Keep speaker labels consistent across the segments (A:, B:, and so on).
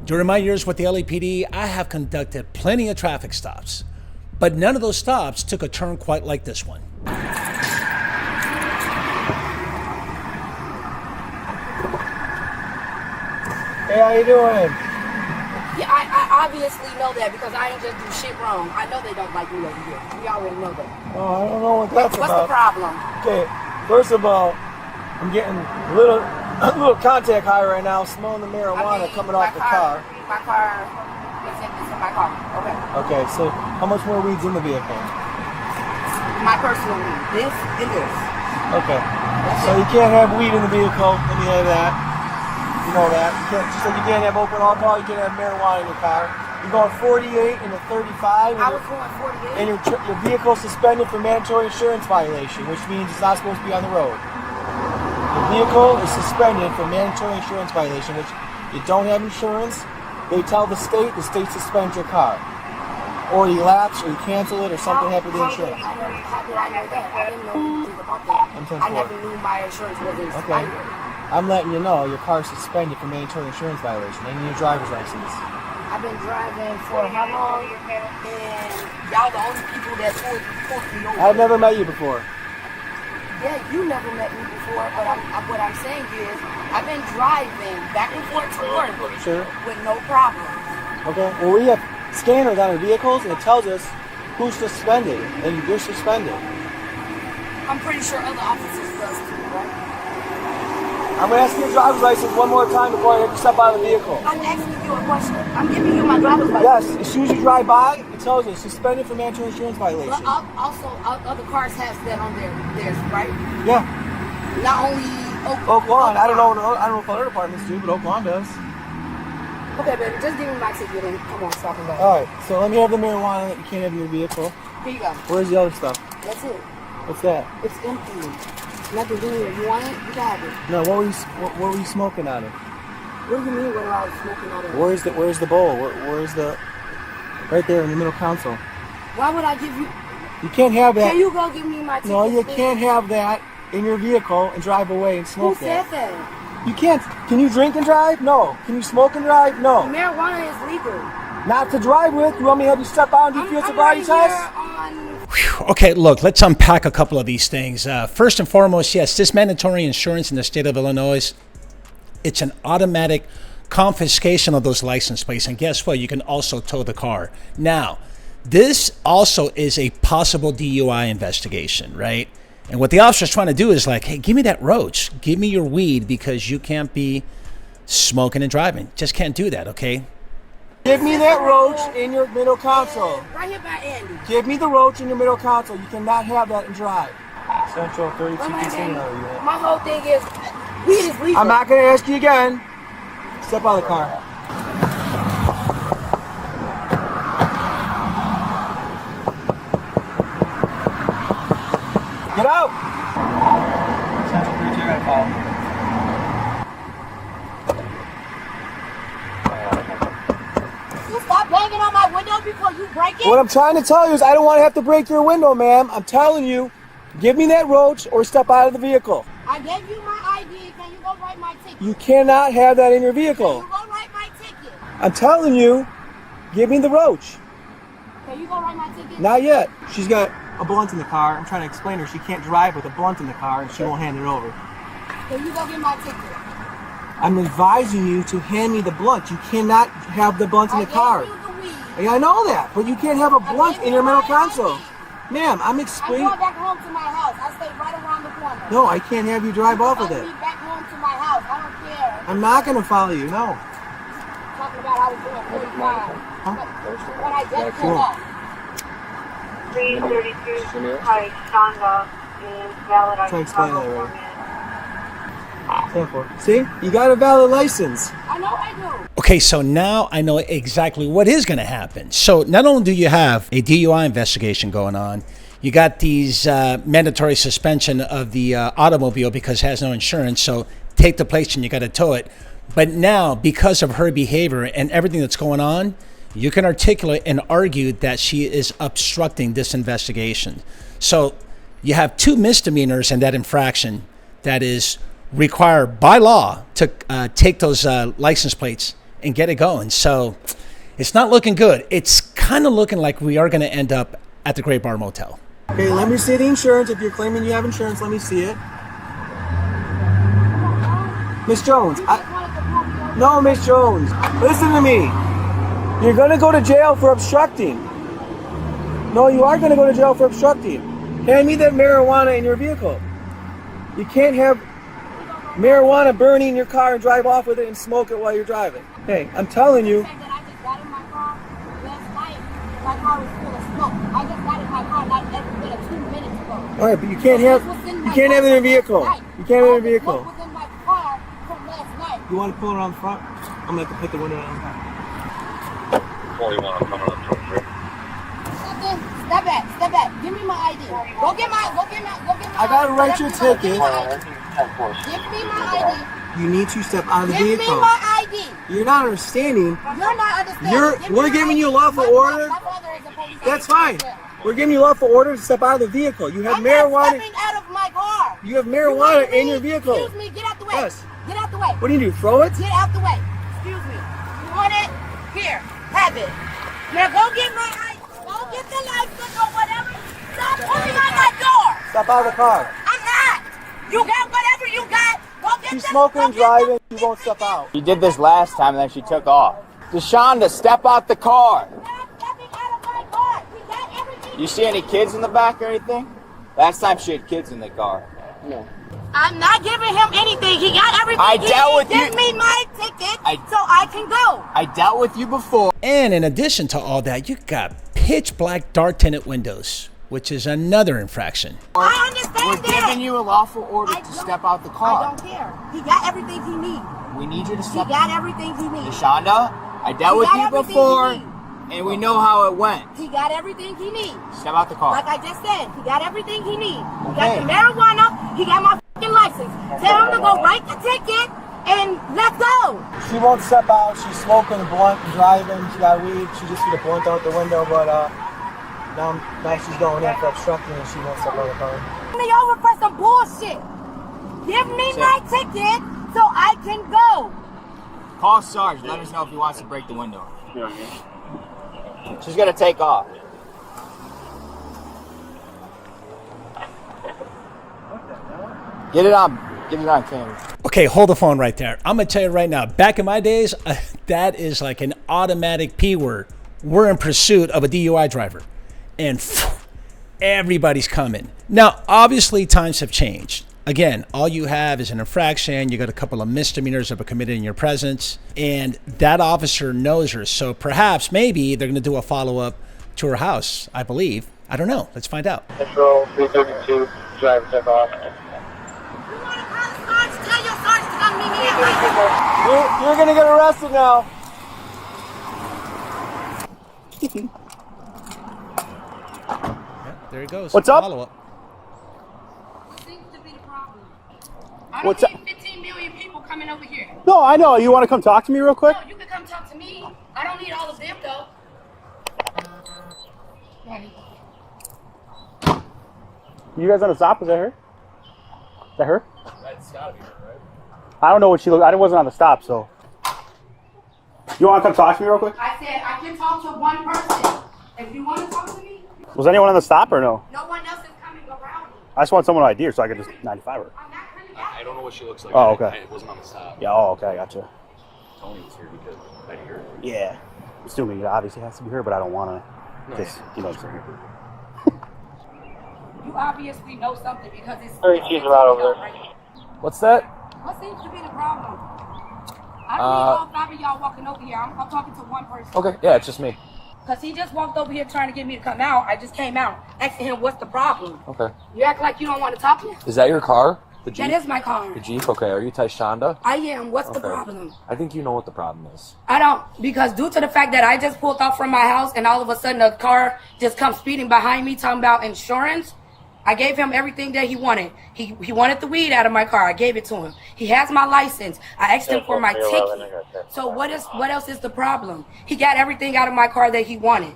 A: During my years with the LAPD, I have conducted plenty of traffic stops, but none of those stops took a turn quite like this one.
B: Hey, how you doing?
C: Yeah, I obviously know that because I ain't just do shit wrong. I know they don't like me over here. We already know that.
B: Oh, I don't know what that's
C: What's
B: about.
C: the problem?
B: Okay, first of all, I'm getting a little contact high right now, smelling the marijuana coming off the car.
C: My car is in my car. Okay.
B: Okay, so how much more weed's in the vehicle?
C: My personal weed. This and this.
B: Okay. So you can't have weed in the vehicle. Let me have that. You know that. Just like you can't have open alcohol, you can't have marijuana in your car. You're going 48 and a 35.
C: I was going 48.
B: And your vehicle's suspended for mandatory insurance violation, which means it's not supposed to be on the road. The vehicle is suspended for mandatory insurance violation, which you don't have insurance, they tell the state suspends your car. Or you lapse, or you cancel it, or something happened to the insurance.
C: How did I know that? I didn't know anything about that. I never knew my insurance wasn't expired.
B: I'm letting you know your car's suspended for mandatory insurance violation and your driver's license.
C: I've been driving for how long? And y'all the only people that pulled me over.
B: I've never met you before.
C: Yeah, you never met me before, but what I'm saying is I've been driving back and forth to work with no problem.
B: Okay, well we have scanners on our vehicles and it tells us who's suspended and you're suspended.
C: I'm pretty sure other officers does too, right?
B: I'm going to ask you your driver's license one more time before I have you step out of the vehicle.
C: I'm asking you a question. I'm giving you my driver's license.
B: Yes, as soon as you drive by, it tells us suspended for mandatory insurance violation.
C: But also, other cars have that on theirs, right?
B: Yeah.
C: Not only
B: Oak Lawn. I don't know if other departments do, but Oak Lawn does.
C: Okay, baby, just give me my ticket and come on, stop and go.
B: All right, so let me have the marijuana that you can't have in your vehicle.
C: Here you go.
B: Where's the other stuff?
C: That's it.
B: What's that?
C: It's empty. Nothing in here. You want it? You got it.
B: No, what were you smoking out of?
C: What do you mean what I was smoking out of?
B: Where's the bowl? Where's the... Right there in the middle console.
C: Why would I give you...
B: You can't have that.
C: Can you go give me my ticket?
B: No, you can't have that in your vehicle and drive away and smoke that.
C: Who said that?
B: You can't. Can you drink and drive? No. Can you smoke and drive? No.
C: Marijuana is legal.
B: Not to drive with. You want me to have you step out and do field sobriety test?
A: Okay, look, let's unpack a couple of these things. First and foremost, yes, this mandatory insurance in the state of Illinois, it's an automatic confiscation of those license plates. And guess what? You can also tow the car. Now, this also is a possible DUI investigation, right? And what the officer's trying to do is like, hey, give me that roach. Give me your weed because you can't be smoking and driving. Just can't do that, okay?
B: Give me that roach in your middle console.
C: Right here by Andy.
B: Give me the roach in your middle console. You cannot have that and drive. Central 32 Casino.
C: My whole thing is, weed is legal.
B: I'm not going to ask you again. Step out of the car. Get out! Central 32, I call.
C: Stop banging on my window before you break it.
B: What I'm trying to tell you is I don't want to have to break your window, ma'am. I'm telling you, give me that roach or step out of the vehicle.
C: I gave you my ID. Can you go write my ticket?
B: You cannot have that in your vehicle.
C: Can you go write my ticket?
B: I'm telling you, give me the roach.
C: Can you go write my ticket?
B: Not yet. She's got a blunt in the car. I'm trying to explain to her she can't drive with a blunt in the car and she won't hand it over.
C: Can you go get my ticket?
B: I'm advising you to hand me the blunt. You cannot have the blunt in the car. Yeah, I know that, but you can't have a blunt in your middle console. Ma'am, I'm explaining.
C: I'm going back home to my house. I stay right around the corner.
B: No, I can't have you drive off with it.
C: Follow me back home to my house. I don't care.
B: I'm not going to follow you, no.
C: Talking about I was doing 45.
B: Huh?
C: When I just pulled off.
D: 332 Shonda is valid.
B: Try to explain that already. See? You got a valid license.
C: I know I do.
A: Okay, so now I know exactly what is going to happen. So not only do you have a DUI investigation going on, you got these mandatory suspension of the automobile because it has no insurance. So take the plates and you got to tow it. But now, because of her behavior and everything that's going on, you can articulate and argue that she is obstructing this investigation. So you have two misdemeanors in that infraction that is required by law to take those license plates and get it going. So it's not looking good. It's kind of looking like we are going to end up at the Great Bar Motel.
B: Okay, let me see the insurance. If you're claiming you have insurance, let me see it. Miss Jones. No, Miss Jones. Listen to me. You're going to go to jail for obstructing. No, you are going to go to jail for obstructing. Hand me that marijuana in your vehicle. You can't have marijuana burning in your car and drive off with it and smoke it while you're driving. Hey, I'm telling you.
C: I just got in my car last night. My car was full of smoke. I just got in my car not every bit of 2 minutes ago.
B: All right, but you can't have it in your vehicle. You can't have it in your vehicle.
C: What was in my car from last night?
B: You want to pull it on the front? I'm going to have to put the window down.
E: 41, I'm coming up to him.
C: Step back. Give me my ID. Go get my
B: I gotta write your ticket.
C: Give me my ID.
B: You need to step out of the
C: Give
B: vehicle.
C: me my ID.
B: You're not understanding.
C: You're not understanding.
B: We're giving you lawful order.
C: My father is a police
B: That's
C: officer.
B: fine. We're giving you lawful order to step out of the vehicle. You have
C: I'm
B: marijuana.
C: not stepping out of my car.
B: You have marijuana in your vehicle.
C: Excuse me. Get out the way.
B: Yes.
C: Get out the way.
B: What do you do? Throw it?
C: Get out the way. Excuse me. You want it? Here. Have it. Now go get my ID. Go get the license or whatever. Stop pulling on my door.
B: Step out of the car.
C: I'm not. You got whatever you got. Go get
B: She's
C: the-
B: smoking
C: go
B: and
C: get the-
B: driving. You won't step out.
F: She did this last time and then she took off. Deshonda, step out the car.
C: Stop stepping out of my car. We got everything.
F: You see any kids in the back or anything? Last time she had kids in the car.
C: I'm not giving him anything. He got everything.
F: I dealt with you.
C: Give me my ticket
F: I-
C: so I can go.
F: I dealt with you before.
A: And in addition to all that, you got pitch black dark tinted windows, which is another infraction.
C: I understand
F: We're
C: that.
F: giving you a lawful order
C: I
F: to
C: don't-
F: step out the
C: I
F: car.
C: don't care. He got everything he needs.
F: We need you to
C: He
F: step
C: got everything he needs.
F: Deshonda, I dealt
C: He
F: with
C: got
F: you
C: everything
F: before
C: he needs.
F: and we know how it went.
C: He got everything he needs.
F: Step out the car.
C: Like I just said, he got everything he needs. He got
F: Okay.
C: the marijuana. He got my fucking license. Tell him to go write the ticket and let's go.
B: She won't step out. She's smoking a blunt and driving. She got weed. She just threw the blunt out the window, but now she's going in for obstructing and she won't step out of the car.
C: Pull me over for some bullshit. Give me my ticket so I can go.
F: Call Sarge. Let us know if he wants to break the window. She's gonna take off. Get it on camera.
A: Okay, hold the phone right there. I'm going to tell you right now, back in my days, that is like an automatic P word. We're in pursuit of a DUI driver. And everybody's coming. Now, obviously, times have changed. Again, all you have is an infraction. You got a couple of misdemeanors that were committed in your presence. And that officer knows her. So perhaps, maybe, they're going to do a follow-up to her house, I believe. I don't know. Let's find out.
E: Control 332, driver took off.
C: You want to call the Sarge? Tell your Sarge to come meet me at my
B: You're gonna get arrested now.
A: There he goes.
G: What's up?
A: Follow-up.
C: What seems to be the problem? I
G: What's
C: don't need 15 million people coming over here.
G: No, I know. You want to come talk to me real quick?
C: No, you can come talk to me. I don't need all of them though. Right.
G: You guys on the stop? Is that her? Is that her? That's gotta be her, right? I don't know what she looked. I wasn't on the stop, so. You want to come talk to me real quick?
C: I said I can talk to one person. If you want to talk to me,
G: Was anyone on the stop or no?
C: no one else is coming around me.
G: I just want someone ID her so I could just 95 her.
C: I'm not coming back.
H: I don't know what she looks like.
G: Oh, okay.
H: It wasn't on the stop.
G: Yeah, oh, okay, I gotcha.
H: Tony was here because I heard.
G: Yeah. Assuming it obviously has to be her, but I don't want to. Just, you know what I'm saying?
C: You obviously know something because it's.
E: She's right over there.
G: What's that?
C: What seems to be the problem? I don't need all five of y'all walking over here. I'm talking to one person.
H: Okay, yeah, it's just me.
C: Because he just walked over here trying to get me to come out. I just came out asking him what's the problem.
H: Okay.
C: You act like you don't want to talk to me.
H: Is that your car? The Jeep?
C: That is my car.
H: The Jeep? Okay, are you Tyshonda?
C: I am. What's the
H: Okay.
C: problem?
H: I think you know what the problem is.
C: I don't. Because due to the fact that I just pulled off from my house and all of a sudden a car just comes speeding behind me talking about insurance, I gave him everything that he wanted. He wanted the weed out of my car. I gave it to him. He has my license. I asked him for my ticket. So what else is the problem? He got everything out of my car that he wanted.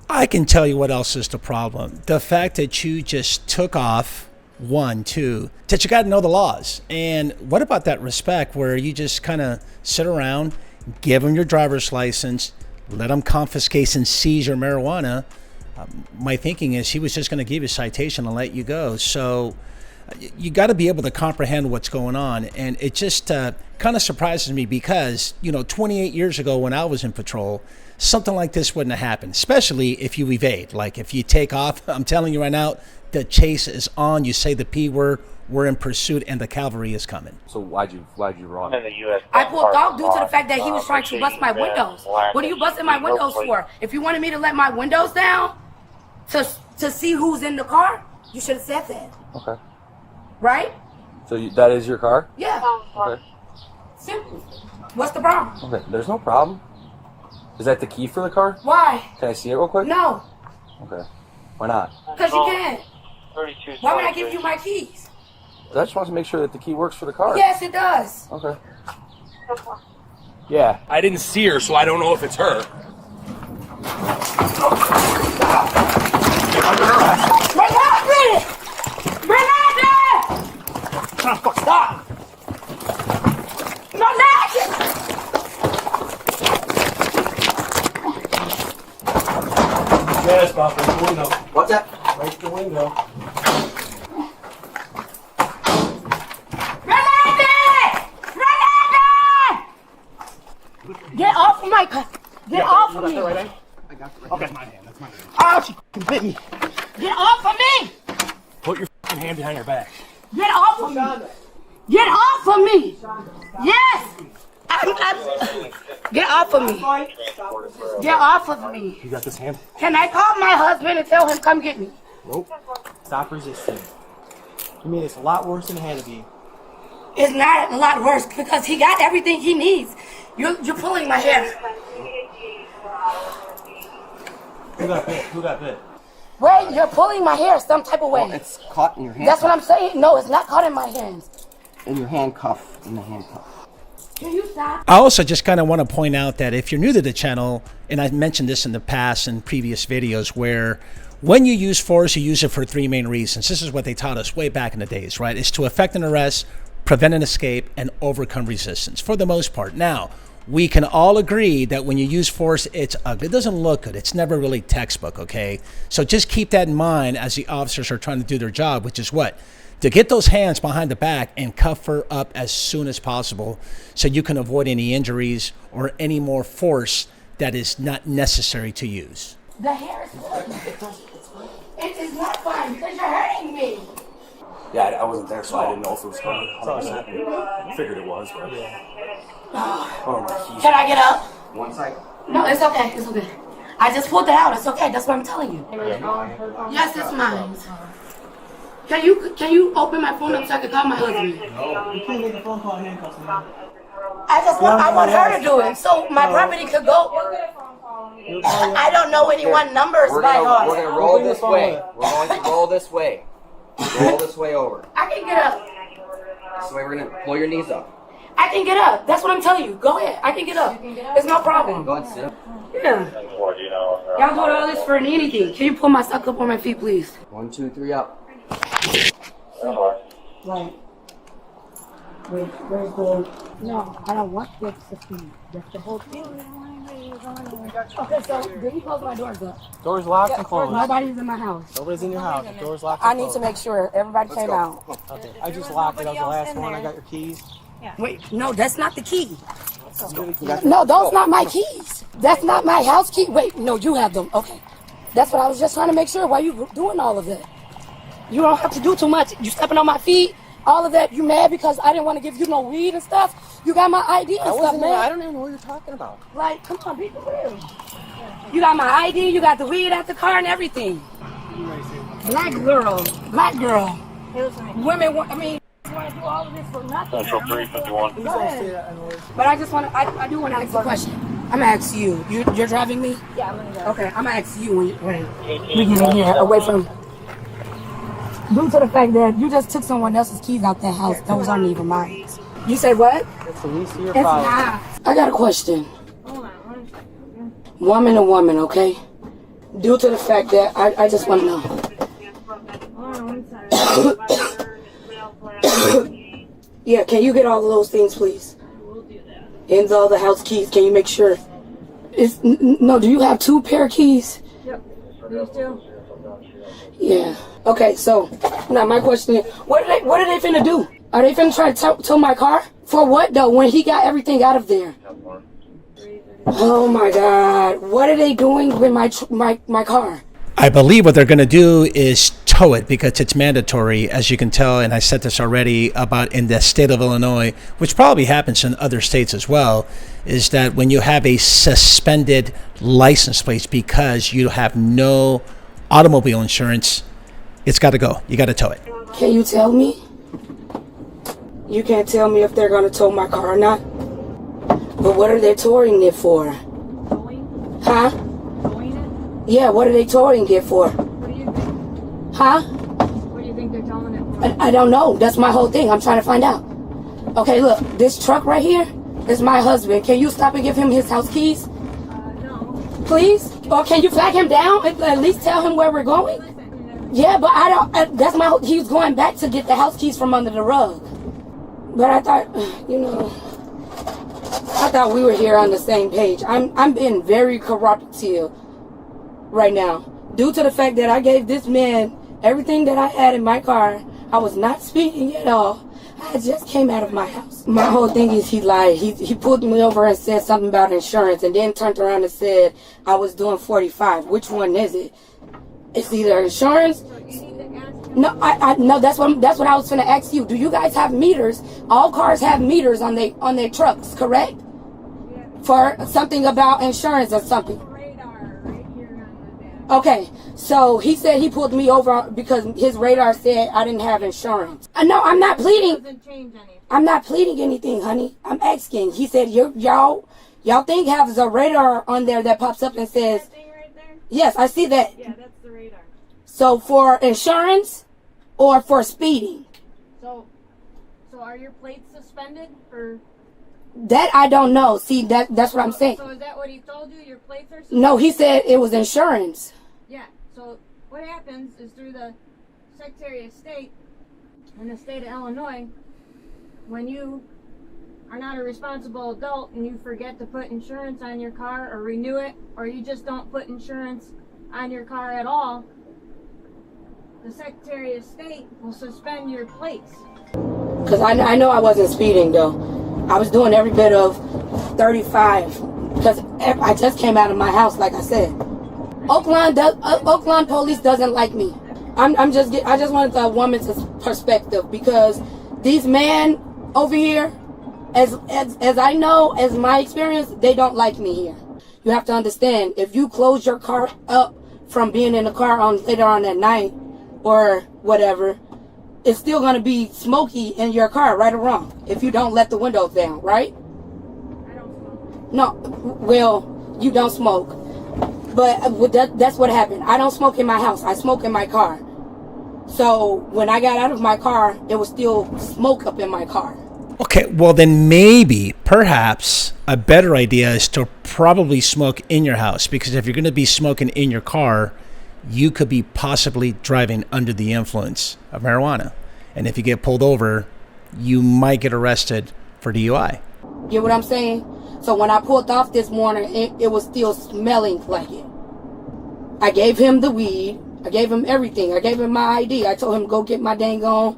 A: I can tell you what else is the problem. The fact that you just took off, 1, 2, that you got to know the laws. And what about that respect where you just kind of sit around, give them your driver's license, let them confiscate and seize your marijuana. My thinking is he was just going to give you a citation and let you go. So you got to be able to comprehend what's going on. And it just kind of surprises me because, 28 years ago when I was in patrol, something like this wouldn't have happened, especially if you evade. Like if you take off, I'm telling you right now, the chase is on. You say the P word, we're in pursuit, and the cavalry is coming.
H: So why'd you run?
E: In the U.S.
C: I pulled off due to the fact that he was trying to bust my windows. What are you busting my windows for? If you wanted me to let my windows down to see who's in the car, you should have said that.
H: Okay.
C: Right?
H: So that is your car?
C: Yeah.
H: Okay.
C: Simple. What's the problem?
H: Okay. There's no problem. Is that the key for the car?
C: Why?
H: Can I see it real quick?
C: No.
H: Okay. Why not?
C: Because you can't.
E: 32.
C: Why would I give you my keys?
H: I just want to make sure that the key works for the car.
C: Yes, it does.
H: Okay.
F: Yeah.
I: I didn't see her, so I don't know if it's her.
C: Bring out Bridget! Bring out there! Stop! No,
B: Yes, Bob, break the window.
F: What's that?
B: Break the window.
C: Get off of my car! Get off of me!
G: Okay, that's my hand. That's my hand.
B: Oh, she bit me.
C: Get off of me!
I: Put your hand behind your back.
C: Get off of me! Get off of me! Yes! Get off of me! Get off of me!
I: You got this hand?
C: Can I call my husband and tell him come get me?
B: Nope. Stop resisting. You mean it's a lot worse than it had to be.
C: It's not a lot worse because he got everything he needs. You're pulling my hair.
B: Who got bit? Who got bit?
C: Wait, you're pulling my hair some type of way.
F: Well, it's caught in your hand.
C: That's what I'm saying. No, it's not caught in my hands.
F: In your handcuff. In the handcuff.
C: Can you stop?
A: I also just kind of want to point out that if you're new to the channel, and I've mentioned this in the past in previous videos, where when you use force, you use it for three main reasons. This is what they taught us way back in the days, right? It's to effect an arrest, prevent an escape, and overcome resistance for the most part. Now, we can all agree that when you use force, it's ugly. It doesn't look good. It's never really textbook, okay? So just keep that in mind as the officers are trying to do their job, which is what? To get those hands behind the back and cuff her up as soon as possible so you can avoid any injuries or any more force that is not necessary to use.
C: The hair is good. It is not fine because you're hurting me.
I: Yeah, I wasn't there, so I didn't know if it was coming. 100%. Figured it was, but. Oh, my keys.
C: Can I get up?
F: One side.
C: No, it's okay. It's okay. I just pulled it out. It's okay. That's what I'm telling you. Yes, it's mine. Can you open my phone up so I can call my husband?
B: You can't make a phone call in handcuffs, man.
C: I want her to do it so my property could go. I don't know anyone numbers by heart.
F: We're gonna roll this way. We're going to roll this way. Roll this way over.
C: I can get up.
F: This way we're gonna pull your knees up.
C: I can get up. That's what I'm telling you. Go ahead. I can get up. It's no problem.
F: Go ahead and sit up.
C: Yeah. Y'all doing all this for anything. Can you pull my sock up on my feet, please?
F: 1, 2, 3 up.
C: Right. Wait, where's the... No, I don't want this to see. That's the whole thing. Okay, so did he close my doors up?
B: Doors locked and closed.
C: Nobody's in my house.
B: Nobody's in your house. The doors locked
C: I
B: and
C: need
B: closed.
C: to make sure everybody came out.
B: Okay. I just locked it. I was the last one. I got your keys.
C: Wait, no, that's not the key. No, those not my keys. That's not my house key. Wait, no, you have them. Okay. That's what I was just trying to make sure. Why you doing all of that? You don't have to do too much. You stepping on my feet, all of that. You mad because I didn't want to give you no weed and stuff? You got my ID and stuff, man.
F: I don't even know what you're talking about.
C: Like, come on, be for real. You got my ID, you got the weed at the car and everything. Black girl. Women want, want to do all of this for nothing.
E: Central 351.
C: Go ahead. But I just want to, I do want to ask a question. I'm going to ask you. You're driving me?
D: Yeah, I'm gonna go.
C: Okay, I'm going to ask you when we get in here, away from... Due to the fact that you just took someone else's keys out that house, those aren't even mine. You say what?
B: It's the least of your
C: It's
B: problem.
C: not. I got a question.
D: Hold on, one second.
C: Woman to woman, okay? Due to the fact that I just want to know.
D: Hold on, one second.
C: Yeah, can you get all of those things, please?
D: We'll do that.
C: Enzo, the house keys. Can you make sure? No, do you have 2 pair of keys?
D: Yep. These two.
C: Yeah. Okay, so now my question is, what are they finna do? Are they finna try to tow my car? For what though, when he got everything out of there? Oh my God. What are they doing with my car?
A: I believe what they're going to do is tow it because it's mandatory, as you can tell, and I said this already about in the state of Illinois, which probably happens in other states as well, is that when you have a suspended license plate because you have no automobile insurance, it's got to go. You got to tow it.
C: Can you tell me? You can't tell me if they're going to tow my car or not? But what are they towing it for?
D: Towing?
C: Huh?
D: Towing it?
C: Yeah, what are they towing it for?
D: What do you think?
C: Huh?
D: What do you think they're towing it for?
C: I don't know. That's my whole thing. I'm trying to find out. Okay, look, this truck right here is my husband. Can you stop and give him his house keys?
D: No.
C: Please? Or can you flag him down and at least tell him where we're going? Yeah, but I don't, that's my whole, he was going back to get the house keys from under the rug. But I thought, I thought we were here on the same page. I'm being very corruptive right now. Due to the fact that I gave this man everything that I had in my car. I was not speeding at all. I just came out of my house. My whole thing is he lied. He pulled me over and said something about insurance and then turned around and said I was doing 45. Which one is it? It's either insurance. No, no. That's what I was gonna ask you. Do you guys have meters? All cars have meters on their trucks, correct? For something about insurance or something. Okay, so he said he pulled me over because his radar said I didn't have insurance. No, I'm not pleading. I'm not pleading anything, honey. I'm asking. He said y'all think has a radar on there that pops up and says.
D: That thing right there?
C: Yes, I see that.
D: Yeah, that's the radar.
C: So for insurance or for speeding?
D: So are your plates suspended for?
C: That I don't know. See, that's what I'm saying.
D: So is that what he told you? Your plates are suspended?
C: No, he said it was insurance.
D: Yeah. So what happens is through the Secretary of State in the state of Illinois, when you are not a responsible adult and you forget to put insurance on your car or renew it, or you just don't put insurance on your car at all, the Secretary of State will suspend your plates.
C: Because I know I wasn't speeding, though. I was doing every bit of 35. Because I just came out of my house, like I said. Oakland police doesn't like me. I just wanted the woman's perspective, because these men over here, as I know, as my experience, they don't like me here. You have to understand, if you close your car up from being in the car later on at night or whatever, it's still going to be smoky in your car, right or wrong, if you don't let the windows down, right?
D: I don't smoke.
C: No, well, you don't smoke. But that's what happened. I don't smoke in my house. I smoke in my car. So when I got out of my car, there was still smoke up in my car.
A: Okay, well then maybe, perhaps, a better idea is to probably smoke in your house, because if you're going to be smoking in your car, you could be possibly driving under the influence of marijuana. And if you get pulled over, you might get arrested for DUI.
C: Get what I'm saying? So when I pulled off this morning, it was still smelling like it. I gave him the weed. I gave him everything. I gave him my ID. I told him go get my dang on,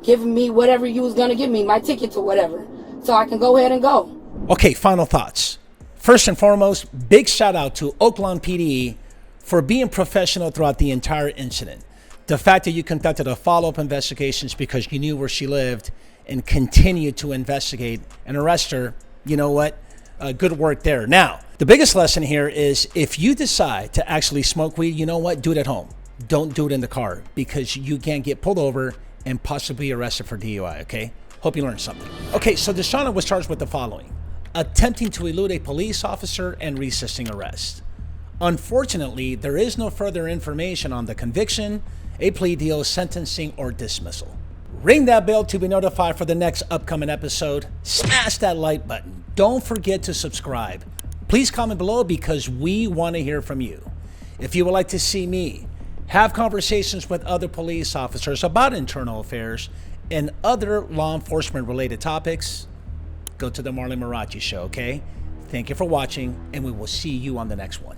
C: give me whatever you was going to give me, my tickets or whatever, so I can go ahead and go.
A: Okay, final thoughts. First and foremost, big shout out to Oakland PD for being professional throughout the entire incident. The fact that you conducted a follow-up investigations because you knew where she lived and continued to investigate and arrest her, you know what? Good work there. Now, the biggest lesson here is if you decide to actually smoke weed, you know what? Do it at home. Don't do it in the car, because you can get pulled over and possibly arrested for DUI, okay? Hope you learned something. Okay, so Deshauna was charged with the following: attempting to elude a police officer and resisting arrest. Unfortunately, there is no further information on the conviction, a plea deal, sentencing, or dismissal. Ring that bell to be notified for the next upcoming episode. Smash that like button. Don't forget to subscribe. Please comment below, because we want to hear from you. If you would like to see me have conversations with other police officers about internal affairs and other law enforcement related topics, go to the Marlon Marrache Show, okay? Thank you for watching, and we will see you on the next one.